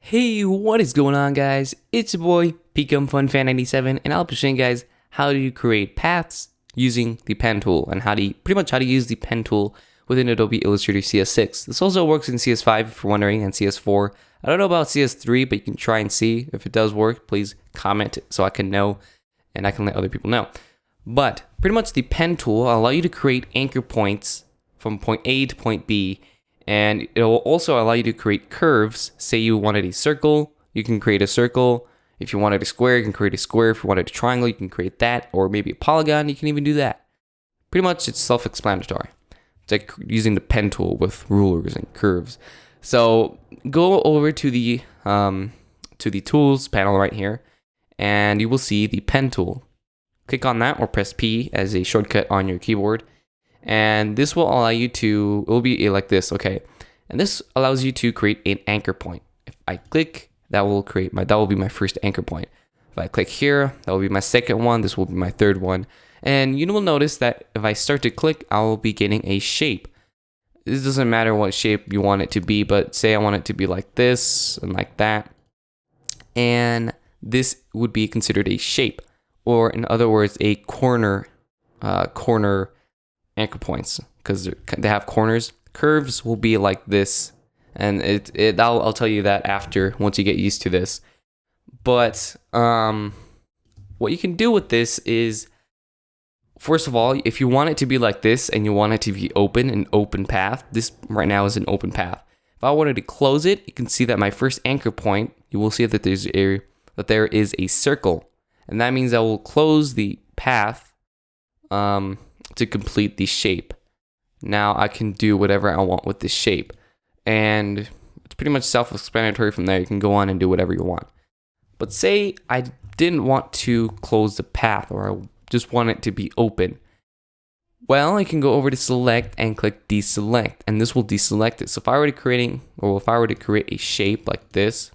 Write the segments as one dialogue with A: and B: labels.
A: Hey, what is going on, guys? It's your boy, PComFunFan97, and I'll be showing you guys how to create paths using the pen tool and how to use the pen tool within Adobe Illustrator CS6. This also works in CS5 if you're wondering, and CS4. I don't know about CS3, but you can try and see. If it does work, please comment so I can know and I can let other people know. But pretty much the pen tool will allow you to create anchor points from point A to point B. And it will also allow you to create curves. Say you wanted a circle, you can create a circle. If you wanted a square, you can create a square. If you wanted a triangle, you can create that. Or maybe a polygon, you can even do that. Pretty much it's self-explanatory. It's like using the pen tool with rulers and curves. So go over to the tools panel right here, and you will see the pen tool. Click on that or press P as a shortcut on your keyboard. And this will allow you to, it will be like this, okay? And this allows you to create an anchor point. If I click, that will be my first anchor point. If I click here, that will be my second one. This will be my third one. And you will notice that if I start to click, I will be getting a shape. This doesn't matter what shape you want it to be, but say I want it to be like this and like that. And this would be considered a shape, or in other words, a corner anchor points, because they have corners. Curves will be like this, and I'll tell you that after, once you get used to this. But what you can do with this is, first of all, if you want it to be like this and you want it to be an open path, this right now is an open path. If I wanted to close it, you can see that my first anchor point, you will see that there is a circle, and that means I will close the path to complete the shape. Now I can do whatever I want with this shape, and it's pretty much self-explanatory from there. You can go on and do whatever you want. But say I didn't want to close the path, or I just want it to be open. Well, I can go over to select and click deselect, and this will deselect it. So if I were to create a shape like this,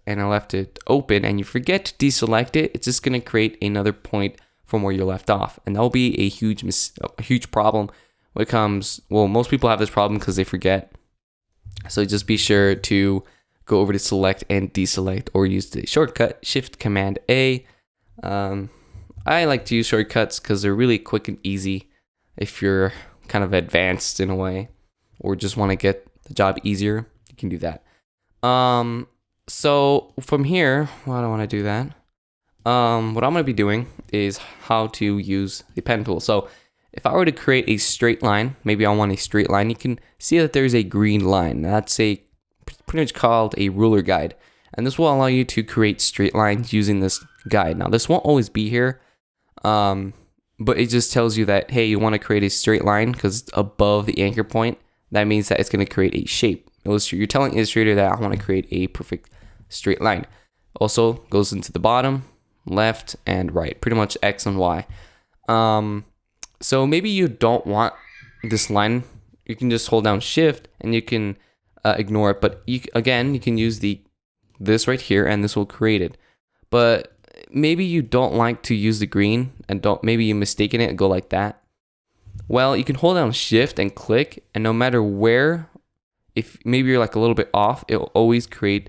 A: and I left it open, and you forget to deselect it, it's just gonna create another point from where you left off, and that will be a huge problem when it comes. Well, most people have this problem because they forget. So just be sure to go over to select and deselect, or use the shortcut Shift Command A. I like to use shortcuts because they're really quick and easy. If you're kind of advanced in a way, or just want to get the job easier, you can do that. So from here, well, I don't want to do that. What I'm going to be doing is how to use the pen tool. So if I were to create a straight line, maybe I want a straight line, you can see that there's a green line. That's pretty much called a ruler guide. And this will allow you to create straight lines using this guide. Now this won't always be here, but it just tells you that, hey, you want to create a straight line because it's above the anchor point. That means that it's going to create a shape. You're telling Illustrator that I want to create a perfect straight line. Also goes into the bottom, left, and right, pretty much X and Y. So maybe you don't want this line. You can just hold down Shift and you can ignore it. But you can use this right here, and this will create it. But maybe you don't like to use the green, and maybe you mistaken it and go like that. Well, you can hold down Shift and click, and no matter where, if maybe you're like a little bit off, it will always create.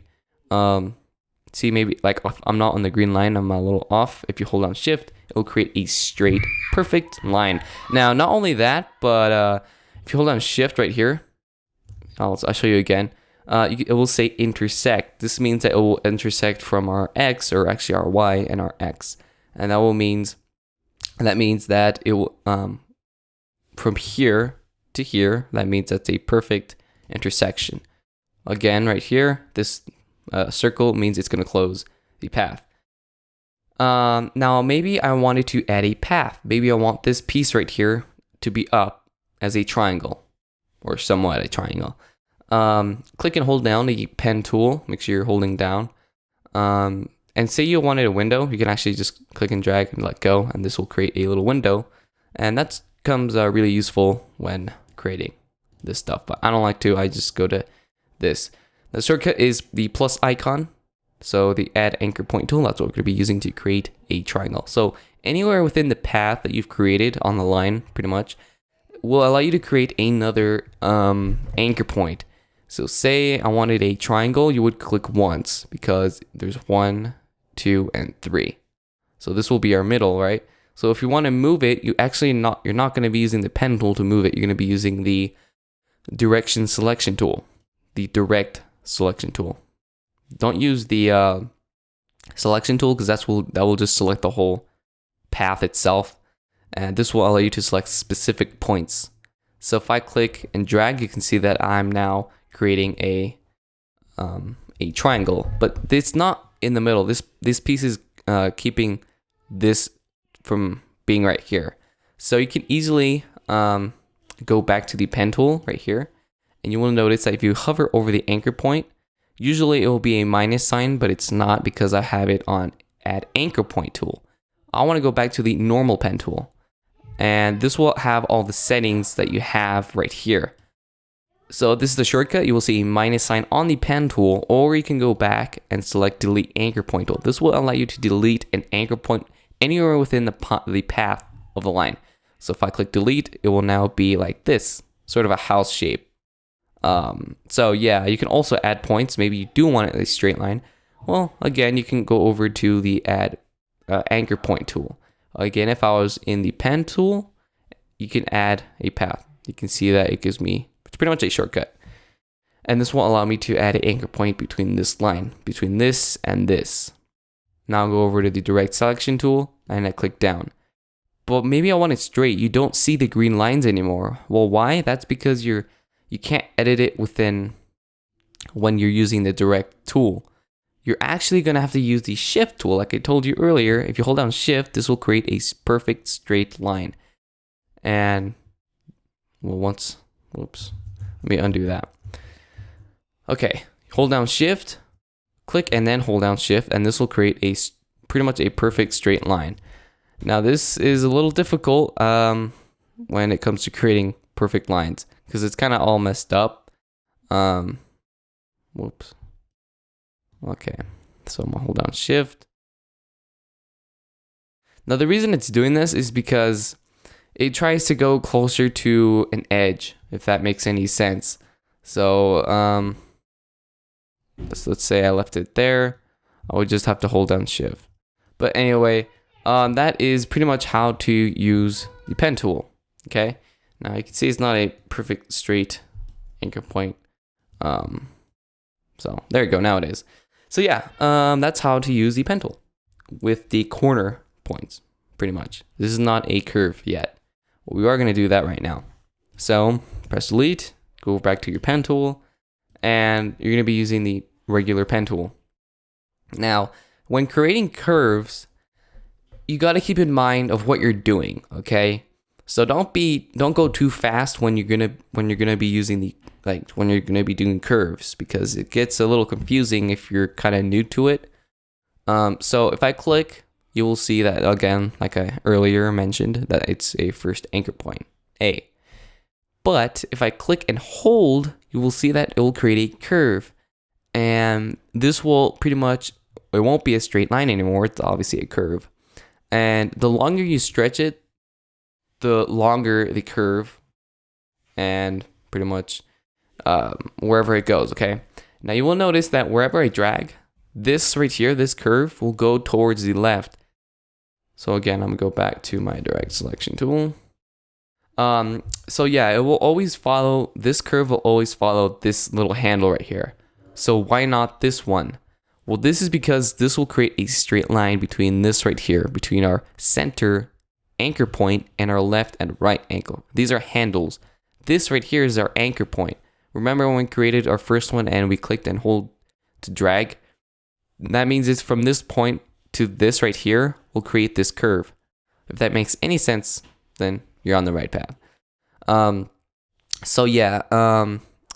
A: See, maybe like if I'm not on the green line, I'm a little off. If you hold down Shift, it will create a straight, perfect line. Now, not only that, but if you hold down Shift right here, I'll show you again. It will say intersect. This means that it will intersect from our X, or actually our Y and our X, and that means that it will from here to here. That means that's a perfect intersection. Again, right here, this circle means it's going to close the path. Now maybe I wanted to add a path. Maybe I want this piece right here to be up as a triangle, or somewhat a triangle. Click and hold down the pen tool. Make sure you're holding down. And say you wanted a window, you can actually just click and drag and let go, and this will create a little window. And that comes really useful when creating this stuff. But I don't like to. I just go to this. The shortcut is the plus icon. So the add anchor point tool, that's what we're going to be using to create a triangle. So anywhere within the path that you've created on the line, pretty much, will allow you to create another anchor point. So say I wanted a triangle, you would click once because there's 1, 2, and 3. So this will be our middle, right? So if you want to move it, you're not going to be using the pen tool to move it. You're going to be using the direction selection tool, the direct selection tool. Don't use the selection tool because that will just select the whole path itself, and this will allow you to select specific points. So if I click and drag, you can see that I'm now creating a triangle, but it's not in the middle. This piece is keeping this from being right here. So you can easily go back to the pen tool right here, and you will notice that if you hover over the anchor point, usually it will be a minus sign, but it's not because I have it on Add Anchor Point tool. I want to go back to the normal pen tool, and this will have all the settings that you have right here. So this is the shortcut. You will see a minus sign on the pen tool, or you can go back and select Delete Anchor Point tool. This will allow you to delete an anchor point anywhere within the path of the line. So if I click delete, it will now be like this, sort of a house shape. So yeah, you can also add points. Maybe you do want it a straight line. Well, again, you can go over to the Add Anchor Point tool. Again, if I was in the pen tool, you can add a path. You can see that it gives me, it's pretty much a shortcut. And this will allow me to add an anchor point between this line, between this and this. Now I'll go over to the direct selection tool and I click down. But maybe I want it straight. You don't see the green lines anymore. Well, why? That's because you can't edit it when you're using the direct tool. You're actually going to have to use the shift tool. Like I told you earlier, if you hold down shift, this will create a perfect straight line. And well, whoops, let me undo that. Okay, hold down shift, click, and then hold down shift, and this will create pretty much a perfect straight line. Now this is a little difficult when it comes to creating perfect lines because it's kind of all messed up. Whoops. Okay, so I'm gonna hold down shift. Now the reason it's doing this is because it tries to go closer to an edge, if that makes any sense. So let's say I left it there. I would just have to hold down shift. But anyway, that is pretty much how to use the pen tool. Okay, now you can see it's not a perfect straight anchor point. So there you go, now it is. So yeah, that's how to use the pen tool with the corner points, pretty much. This is not a curve yet. We are going to do that right now. So press delete, go back to your pen tool, and you're going to be using the regular pen tool. Now, when creating curves, you got to keep in mind of what you're doing, okay? So don't go too fast when you're gonna be using when you're gonna be doing curves, because it gets a little confusing if you're kind of new to it. So if I click, you will see that again, like I earlier mentioned, that it's a first anchor point, A. But if I click and hold, you will see that it will create a curve, and this will pretty much, it won't be a straight line anymore. It's obviously a curve, and the longer you stretch it, the longer the curve, and pretty much wherever it goes, okay? Now you will notice that wherever I drag, this right here, this curve will go towards the left. So again, I'm gonna go back to my direct selection tool. So yeah, it will always follow, this curve will always follow this little handle right here. So why not this one? Well, this is because this will create a straight line between this right here, between our center anchor point and our left and right ankle. These are handles. This right here is our anchor point. Remember when we created our first one and we clicked and hold to drag? That means it's from this point to this right here will create this curve. If that makes any sense, then you're on the right path. So yeah,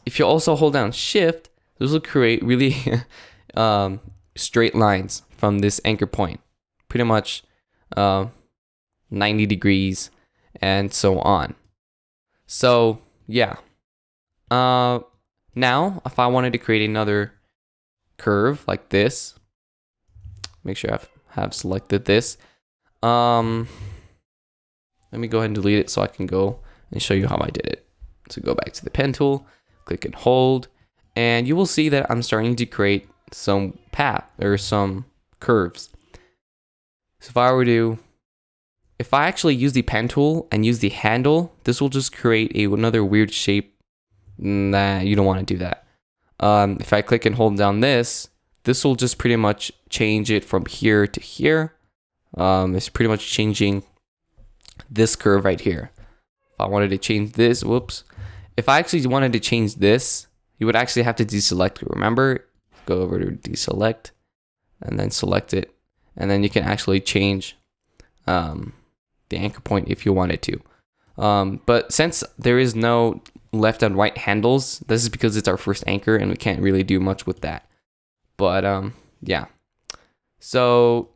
A: if you also hold down shift, this will create really straight lines from this anchor point. Pretty much 90 degrees and so on. So yeah. Now if I wanted to create another curve like this, make sure I have selected this. Let me go ahead and delete it so I can go and show you how I did it. So go back to the pen tool, click and hold, And you will see that I'm starting to create some path or some curves. So if I actually use the pen tool and use the handle, this will just create another weird shape. Nah, you don't want to do that. If I click and hold down this will just pretty much change it from here to here. It's pretty much changing this curve right here. If I wanted to change this, whoops. If I actually wanted to change this, you would actually have to deselect it. Remember, go over to deselect and then select it. And then you can actually change the anchor point if you wanted to. But since there is no left and right handles, this is because it's our first anchor and we can't really do much with that. But yeah. So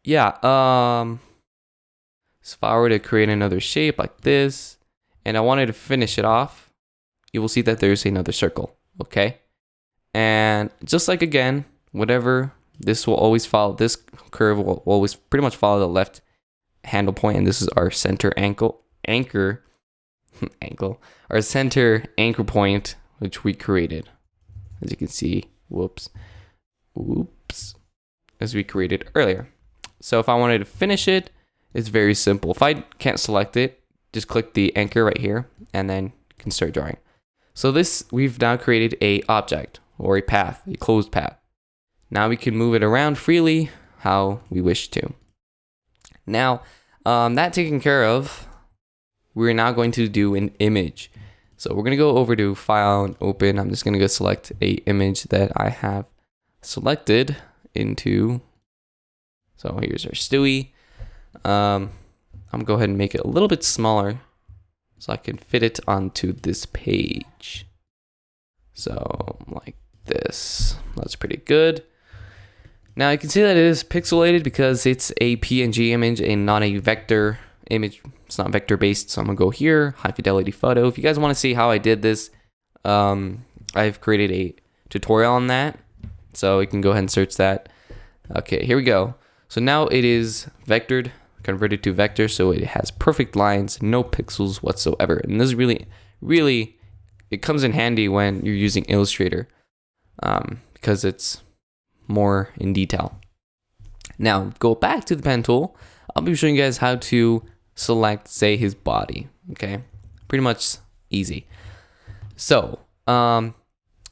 A: yeah, so if I were to create another shape like this and I wanted to finish it off, you will see that there's another circle, okay? And just like again, whatever, this will always follow, this curve will always pretty much follow the left handle point, and this is our center anchor our center anchor point, which we created, as you can see, whoops, as we created earlier. So if I wanted to finish it, it's very simple. If I can't select it, just click the anchor right here, and then you can start drawing. So we've now created a object or a path, a closed path. Now we can move it around freely how we wish to. Now, that taken care of, we're now going to do an image. So we're going to go over to File and Open. I'm just going to go select a image that I have selected into. So here's our Stewie. I'm going to go ahead and make it a little bit smaller so I can fit it onto this page. So like this. That's pretty good. Now you can see that it is pixelated because it's a PNG image and not a vector image. It's not vector based, so I'm gonna go here, high fidelity photo. If you guys want to see how I did this, I've created a tutorial on that, so you can go ahead and search that. Okay, here we go. So now it is vectored, converted to vector, so it has perfect lines, no pixels whatsoever. And this is really, it comes in handy when you're using Illustrator, because it's more in detail. Now go back to the pen tool. I'll be showing you guys how to select, say, his body. Okay, pretty much easy. So I'm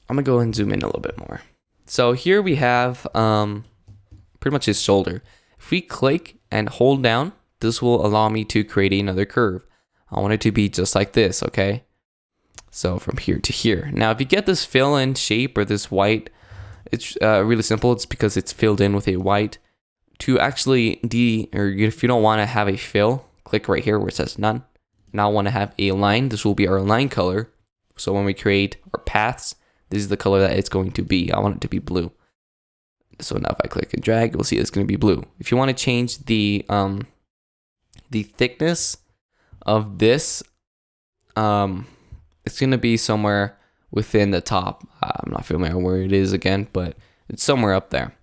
A: gonna go and zoom in a little bit more. So here we have pretty much his shoulder. If we click and hold down, this will allow me to create another curve. I want it to be just like this, okay? So from here to here. Now if you get this fill in shape or this white, it's really simple. It's because it's filled in with a white. To actually or if you don't want to have a fill, click right here where it says none. Now I want to have a line. This will be our line color. So when we create our paths, this is the color that it's going to be. I want it to be blue. So now if I click and drag, you'll see it's going to be blue. If you want to change the thickness of this, it's going to be somewhere within the top. I'm not familiar where it is again, but it's somewhere up there.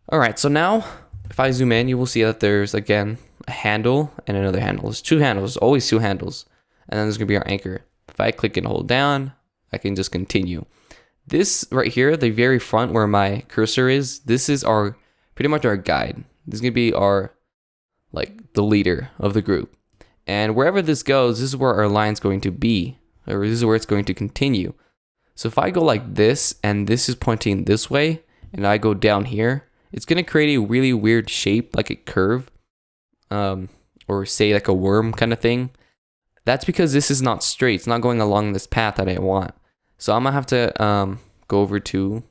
A: All right, so now if I zoom in, you will see that there's again a handle and another handle. There's two handles, always two handles. And then there's going to be our anchor. If I click and hold down, I can just continue. This right here, the very front where my cursor is, this is our pretty much our guide. This is going to be our, like, the leader of the group. And wherever this goes, this is where our line's going to be, or this is where it's going to continue. So if I go like this, and this is pointing this way, and I go down here, it's going to create a really weird shape, like a curve, or say like a worm kind of thing. That's because this is not straight. It's not going along this path that I want. So I'm going to have to go over to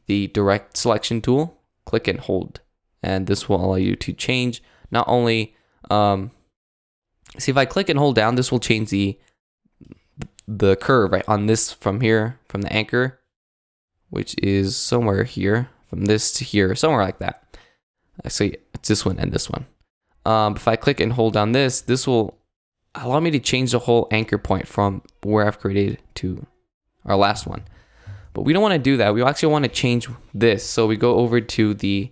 A: the direct selection tool, click and hold. And this will allow you to change not only, see if I click and hold down, this will change the curve right on this from here, from the anchor, which is somewhere here, from this to here, somewhere like that. Actually, it's this one and this one. If I click and hold down this will allow me to change the whole anchor point from where I've created to our last one. But we don't want to do that. We actually want to change this. So we go over to the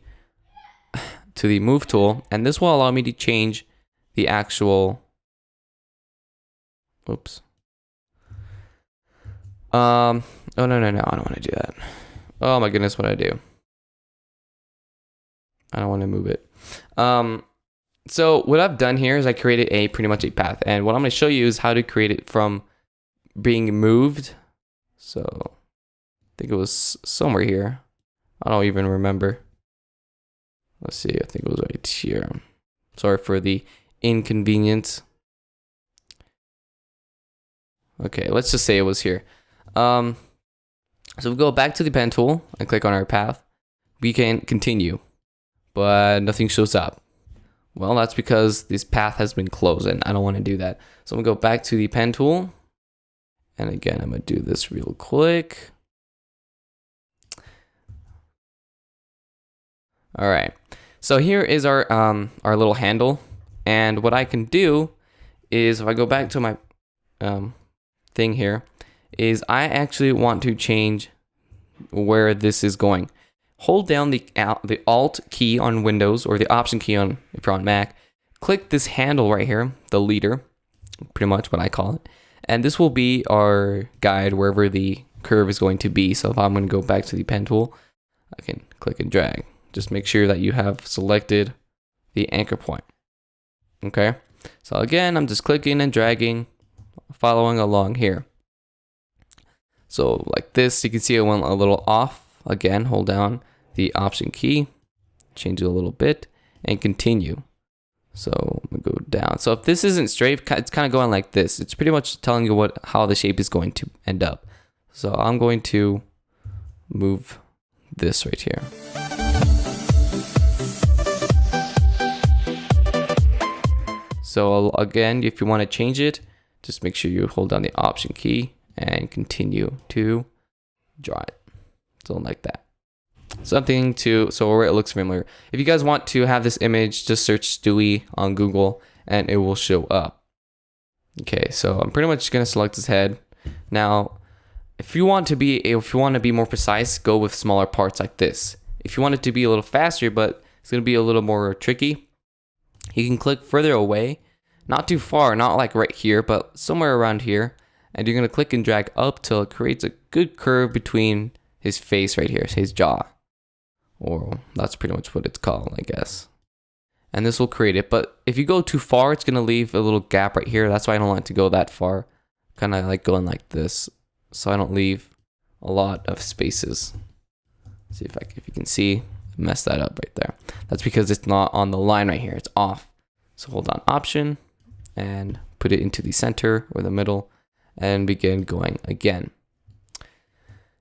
A: move tool, and this will allow me to change the actual, oops. Oh, no, I don't want to do that. Oh my goodness, what I do? I don't want to move it. So what I've done here is I created pretty much a path. And what I'm going to show you is how to create it from being moved. So I think it was somewhere here. I don't even remember. Let's see, I think it was right here. Sorry for the inconvenience. Okay, let's just say it was here. So we go back to the pen tool and click on our path. We can continue, but nothing shows up. Well, that's because this path has been closed and I don't want to do that. So I'm gonna go back to the pen tool. And again, I'm gonna do this real quick. All right, so here is our little handle. And what I can do is if I go back to my thing here, is I actually want to change where this is going. Hold down the Alt key on Windows or the Option key on if you're on Mac. Click this handle right here, the leader, pretty much what I call it. And this will be our guide wherever the curve is going to be. So if I'm going to go back to the pen tool, I can click and drag. Just make sure that you have selected the anchor point. Okay, so again, I'm just clicking and dragging, following along here. So like this, you can see it went a little off. Again, hold down the Option key, change it a little bit, and continue. So I'm gonna go down. So if this isn't straight, it's kind of going like this. It's pretty much telling you how the shape is going to end up. So I'm going to move this right here. So again, if you want to change it, just make sure you hold down the Option key and continue to draw it. So like that. Something so where it looks familiar. If you guys want to have this image, just search Stewie on Google and it will show up. Okay, so I'm pretty much gonna select his head. Now, if you want to be more precise, go with smaller parts like this. If you want it to be a little faster, but it's gonna be a little more tricky, you can click further away, not too far, not like right here, but somewhere around here. And you're gonna click and drag up till it creates a good curve between his face right here, his jaw. Or that's pretty much what it's called, I guess. And this will create it. But if you go too far, it's gonna leave a little gap right here. That's why I don't like to go that far. Kind of like going like this, so I don't leave a lot of spaces. Let's see if you can see, mess that up right there. That's because it's not on the line right here. It's off. So hold on Option and put it into the center or the middle and begin going again.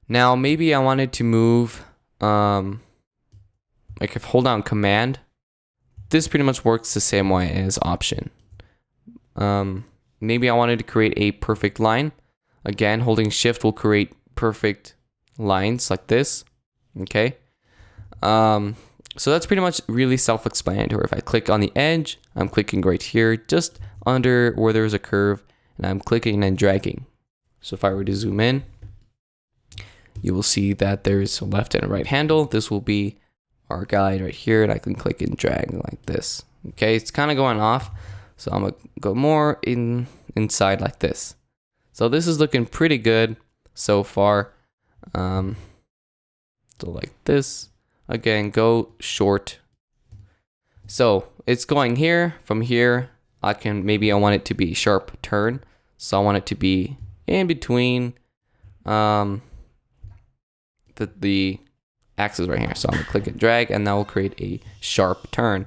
A: Now maybe I wanted to move, like if hold down Command, this pretty much works the same way as Option. Maybe I wanted to create a perfect line. Again, holding Shift will create perfect lines like this. Okay. So that's pretty much really self-explanatory. If I click on the edge, I'm clicking right here, just under where there's a curve, and I'm clicking and dragging. So if I were to zoom in, you will see that there's a left and a right handle. This will be our guide right here, and I can click and drag like this. Okay, it's kind of going off, so I'm gonna go more inside like this. So this is looking pretty good so far. So like this. Again, go short. So it's going here. From here, I want it to be sharp turn. So I want it to be in between the axis right here. So I'm gonna click and drag, and that will create a sharp turn.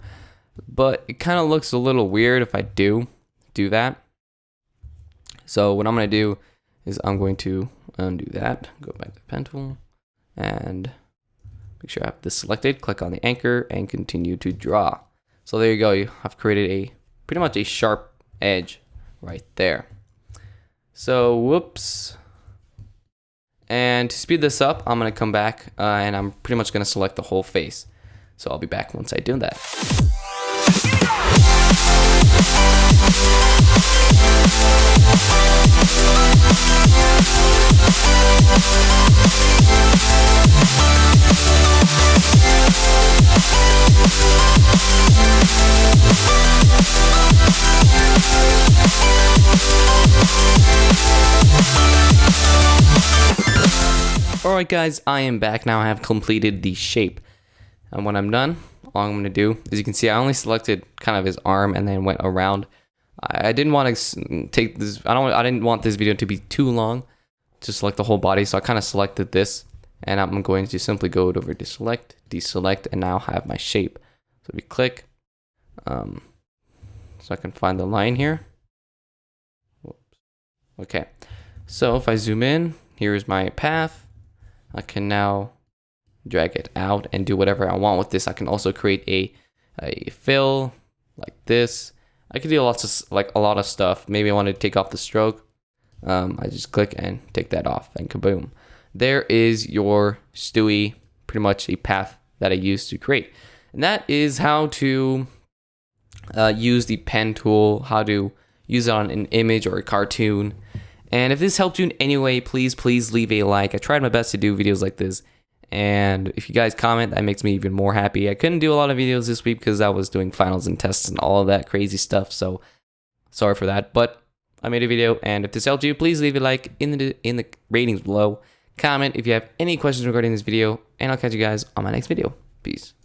A: But it kind of looks a little weird if I do that. So what I'm gonna do is I'm going to undo that. Go back to the pen tool and make sure I have this selected, click on the anchor, and continue to draw. So there you go, you have created pretty much a sharp edge right there. So, whoops. And to speed this up, I'm gonna come back and I'm pretty much gonna select the whole face. So I'll be back once I do that. Alright guys, I am back now. I have completed the shape. And when I'm done, all I'm going to do, as you can see, I only selected kind of his arm and then went around. I didn't want to take this, I didn't want this video to be too long to select the whole body, so I kind of selected this. And I'm going to simply go over to select, deselect, and now have my shape. So we click, so I can find the line here. Whoops. Okay, so if I zoom in, here's my path. I can now drag it out and do whatever I want with this. I can also create a fill like this. I can do a lot of stuff. Maybe I want to take off the stroke. I just click and take that off, and kaboom. There is your Stewie, pretty much a path that I used to create. And that is how to use the pen tool, how to use it on an image or a cartoon. And if this helped you in any way, please leave a like. I tried my best to do videos like this. And if you guys comment, that makes me even more happy. I couldn't do a lot of videos this week because I was doing finals and tests and all of that crazy stuff. So sorry for that. But I made a video, and if this helped you, please leave a like in the ratings below. Comment if you have any questions regarding this video, and I'll catch you guys on my next video. Peace.